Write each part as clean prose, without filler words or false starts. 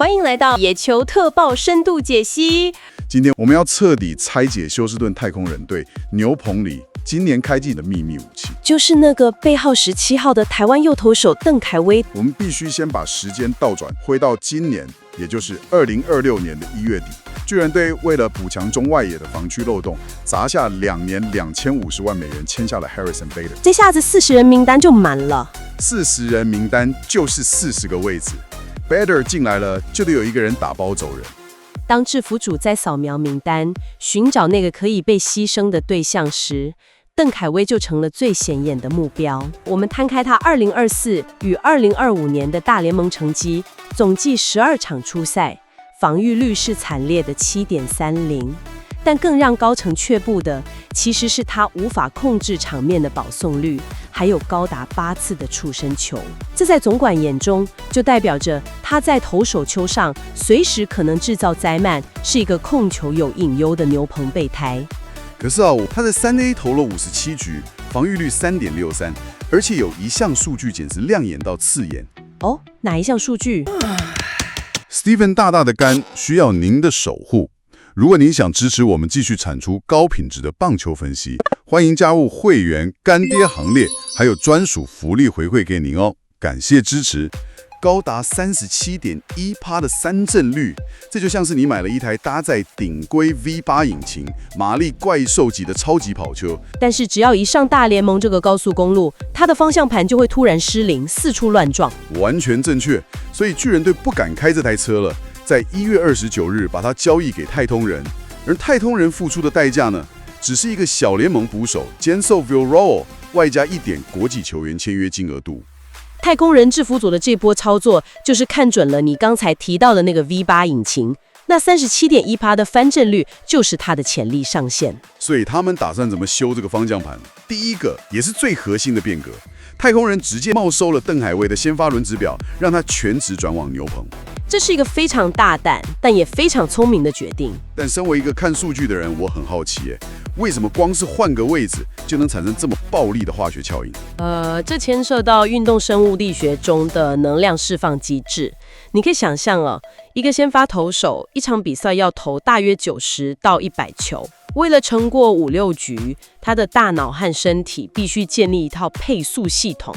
欢迎来到野球特报深度解析。今天我们要彻底拆解休斯顿太空人队牛棚里今年开季的秘密武器，就是那个背号17号的台湾右投手邓凯威。我们必须先把时间倒转，回到今年，也就是2026年的1月底。巨人队为了补强中外野的防区漏洞，砸下2年$2050万签下了 Harrison Bader。这下子40人名单就满了，40人名单就是40个位置。Bader 进来了，就得有一个人打包走人。当制服组在扫描名单，寻找那个可以被牺牲的对象时，邓凯威就成了最显眼的目标。我们摊开他2024与2025年的大联盟成绩，总计12场出赛，防御率是惨烈的7.30。但更让高层却步的，其实是他无法控制场面的保送率，还有高达8次的触身球。这在总管眼中，就代表着他在投手丘上随时可能制造灾难，是一个控球有隐忧的牛棚备胎。可是他在3A 投了57局，防御率3.63，而且有一项数据简直亮眼到刺眼。哦，哪一项数据？Steven 大大的肝需要您的守护。如果您想支持我们继续产出高品质的棒球分析，欢迎加入会员干爹行列，还有专属福利回馈给您哦，感谢支持。高达37.1%的三振率，这就像是你买了一台搭载顶规 V8 引擎、马力怪兽级的超级跑车，但是只要一上大联盟这个高速公路，它的方向盘就会突然失灵，四处乱撞。完全正确，所以巨人队不敢开这台车了，在1月29日把它交易给太空人，而太空人付出的代价呢，只是一个小联盟捕手 Genso Villarreal 外加1点国际球员签约金额度。太空人制服组的这波操作，就是看准了你刚才提到的那个 V8 引擎，那37.1%的翻正率就是它的潜力上限。所以他们打算怎么修这个方向盘？第一个也是最核心的变革，太空人直接没收了邓海威的先发轮值表，让他全职转往牛棚。这是一个非常大胆，但也非常聪明的决定。但身为一个看数据的人，我很好奇，为什么光是换个位置就能产生这么暴力的化学效应？这牵涉到运动生物力学中的能量释放机制。你可以想象一个先发投手一场比赛要投大约90到100球，为了撑过5-6局，他的大脑和身体必须建立一套配速系统。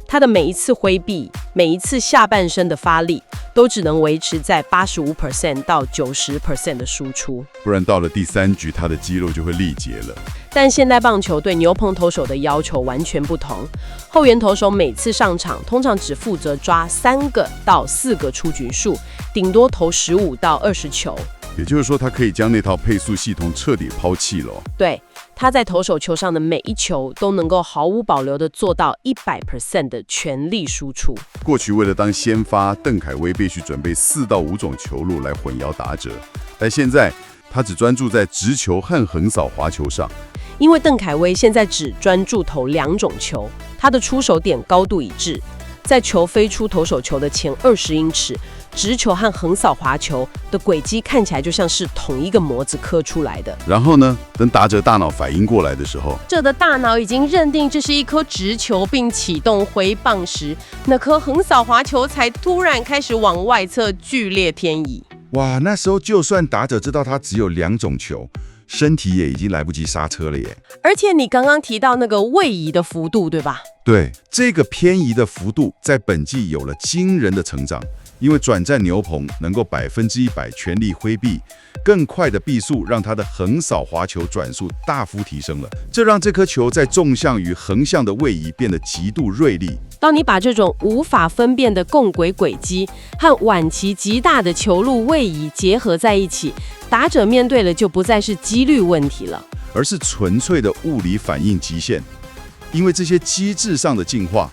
他的每一次挥臂，每一次下半身的发力，都只能维持在85% 到90% 的输出，不然到了第3局，他的肌肉就会力竭了。但现代棒球对牛棚投手的要求完全不同，后援投手每次上场通常只负责抓3个到4个出局数，顶多投15到20球。也就是说，他可以将那套配速系统彻底抛弃了。对，他在投手球上的每一球都能够毫无保留地做到100% 的全力输出。过去为了当先发，邓凯威必须准备4到5种球路来混淆打者，但现在他只专注在直球和横扫滑球上。因为邓凯威现在只专注投2种球，他的出手点高度一致，在球飞出投手球的前20英尺，直球和横扫滑球的轨迹看起来就像是同一个模子刻出来的。然后呢，等打者大脑反应过来的时候，这的大脑已经认定这是一颗直球，并启动挥棒时，那颗横扫滑球才突然开始往外侧剧烈偏移。哇，那时候就算打者知道他只有2种球，身体也已经来不及刹车了耶。而且你刚刚提到那个位移的幅度，对吧？对，这个偏移的幅度在本季有了惊人的成长，因为转战牛棚能够100%全力挥臂，更快的臂速让他的横扫滑球转速大幅提升了，这让这颗球在纵向与横向的位移变得极度锐利。当你把这种无法分辨的共轨轨迹和晚期极大的球路位移结合在一起，打者面对的就不再是几率问题了，而是纯粹的物理反应极限。因为这些机制上的进化，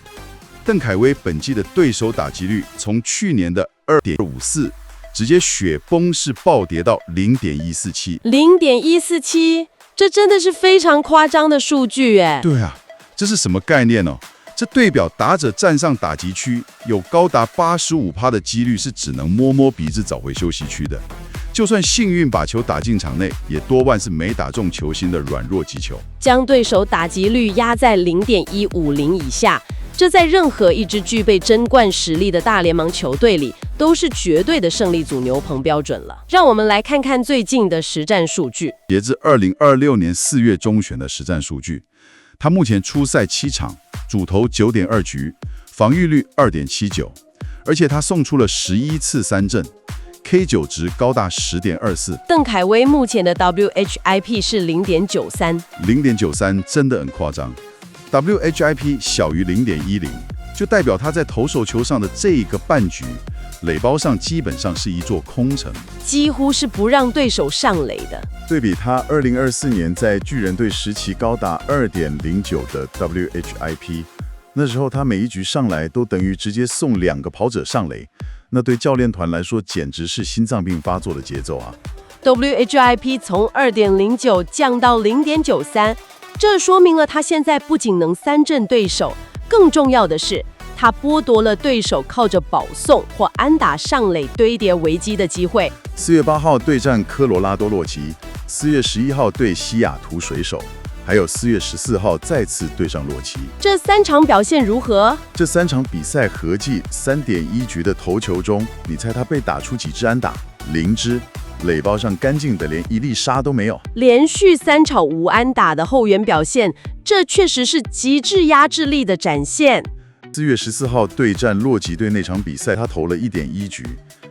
邓凯威本季的对手打击率从去年的2.54直接雪崩式暴跌到0.147。0.147，这真的是非常夸张的数据耶。对啊，这是什么概念呢？这对表打者站上打击区，有高达85%的几率是只能摸摸鼻子找回休息区的。就算幸运把球打进场内，也多半是没打中球心的软弱击球。将对手打击率压在0.150以下，这在任何一支具备争冠实力的大联盟球队里都是绝对的胜利组牛棚标准了。让我们来看看最近的实战数据。截至2026年4月中旬的实战数据，他目前出赛7场，主投9.2局，防御率2.79，而且他送出了11次三振。K9 值高达10.24，邓凯威目前的 WHIP 是0.93， 0.93真的很夸张。WHIP 小于0.10，就代表他在投手球上的这一个半局，垒包上基本上是一座空城，几乎是不让对手上垒的。对比他2024年在巨人队时期高达2.09的 WHIP， 那时候他每一局上来都等于直接送2个跑者上垒。那对教练团来说，简直是心脏病发作的节奏啊 ！WHIP 从2.09降到0.93，这说明了他现在不仅能三振对手，更重要的是，他剥夺了对手靠着保送或安打上垒堆叠危机的机会。4月8号对战科罗拉多洛奇，4月11号对西雅图水手，还有4月14号再次对上洛奇。这3场表现如何？这3场比赛合计3.1局的投球中，你猜他被打出几支安打？0支，垒包上干净的连一粒沙都没有。连续3场无安打的后援表现，这确实是极致压制力的展现。4月14号对战洛奇队那场比赛，他投了1.1局，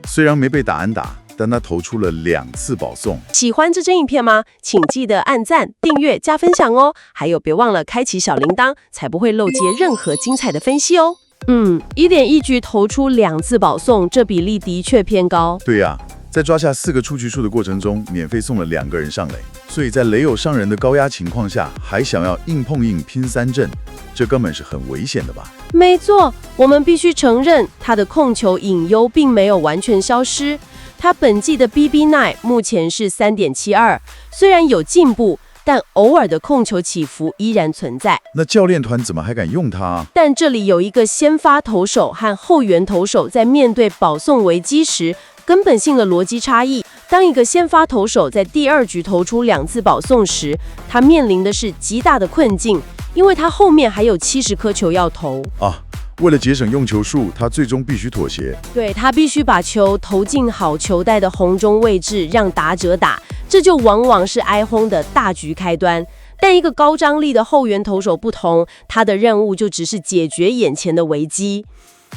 虽然没被打安打，但他投出了2次保送。喜欢这支影片吗？请记得按赞、订阅、加分享哦！还有别忘了开启小铃铛，才不会漏接任何精彩的分析哦。1.1局投出2次保送，这比例的确偏高。对呀，在抓下4个出局数的过程中，免费送了2个人上垒，所以在垒有伤人的高压情况下，还想要硬碰硬拼三振，这根本是很危险的吧？没错，我们必须承认，他的控球隐忧并没有完全消失。他本季的 BB9 目前是3.72，虽然有进步，但偶尔的控球起伏依然存在。那教练团怎么还敢用他啊？但这里有一个先发投手和后援投手在面对保送危机时根本性的逻辑差异。当一个先发投手在第2局投出2次保送时，他面临的是极大的困境，因为他后面还有70颗球要投啊。为了节省用球数，他最终必须妥协。对，他必须把球投进好球带的红中位置，让打者打，这就往往是挨轰的大局开端。但一个高张力的后援投手不同，他的任务就只是解决眼前的危机。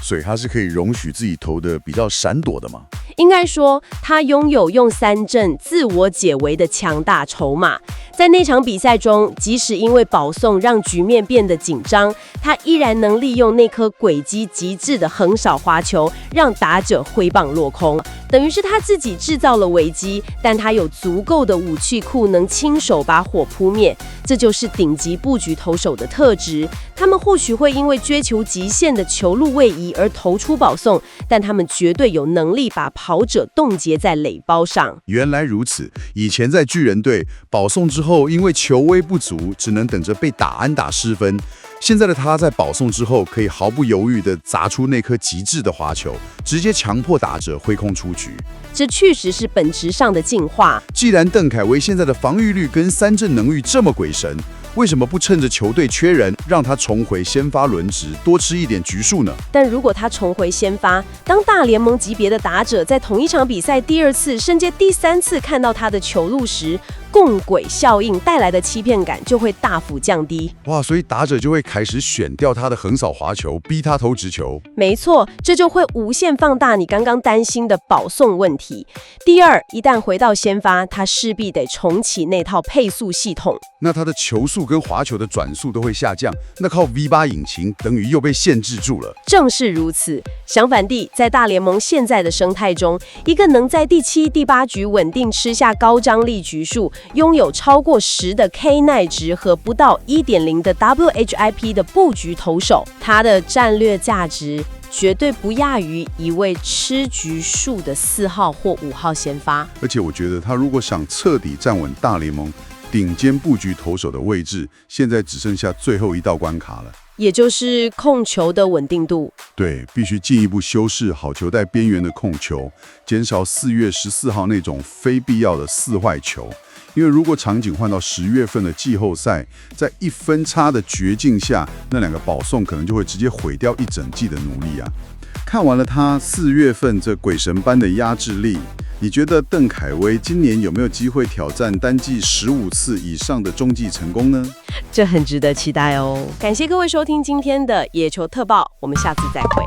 所以他是可以容许自己投的比较闪躲的吗？应该说，他拥有用三振自我解围的强大筹码。在那场比赛中，即使因为保送让局面变得紧张，他依然能利用那颗轨迹极致的横扫滑球，让打者挥棒落空。等于是他自己制造了危机，但他有足够的武器库能亲手把火扑灭。这就是顶级布局投手的特质。他们或许会因为追求极限的球路位移而投出保送，但他们绝对有能力把跑者冻结在垒包上。原来如此，以前在巨人队保送之后，因为球威不足，只能等着被打安打失分。现在的他在保送之后，可以毫不犹豫地砸出那颗极致的滑球，直接强迫打者挥空出局。这确实是本质上的进化。既然邓凯威现在的防御率跟三振能力这么鬼神，为什么不趁着球队缺人，让他重回先发轮值，多吃一点局数呢？但如果他重回先发，当大联盟级别的打者在同一场比赛第2次甚至第3次看到他的球路时，共轨效应带来的欺骗感就会大幅降低。哇，所以打者就会开始选掉他的横扫滑球，逼他投直球。没错，这就会无限放大你刚刚担心的保送问题。第二，一旦回到先发，他势必得重启那套配速系统。那他的球速跟滑球的转速都会下降，那靠 V8 引擎等于又被限制住了。正是如此。相反地，在大联盟现在的生态中，一个能在第7、第8局稳定吃下高张力局数，拥有超过10的 K 耐值和不到1.0的 WHIP 的布局投手，他的战略价值绝对不亚于一位吃局数的4号或5号先发。而且我觉得他如果想彻底站稳大联盟顶尖布局投手的位置，现在只剩下最后一道关卡了，也就是控球的稳定度。对，必须进一步修饰好球带边缘的控球，减少4月14号那种非必要的4坏球，因为如果场景换到10月份的季后赛，在1分差的绝境下，那2个保送可能就会直接毁掉一整季的努力啊。看完了他4月份这鬼神般的压制力，你觉得邓凯威今年有没有机会挑战单季15次以上的中继成功呢？这很值得期待哦。感谢各位收听今天的野球特报，我们下次再会。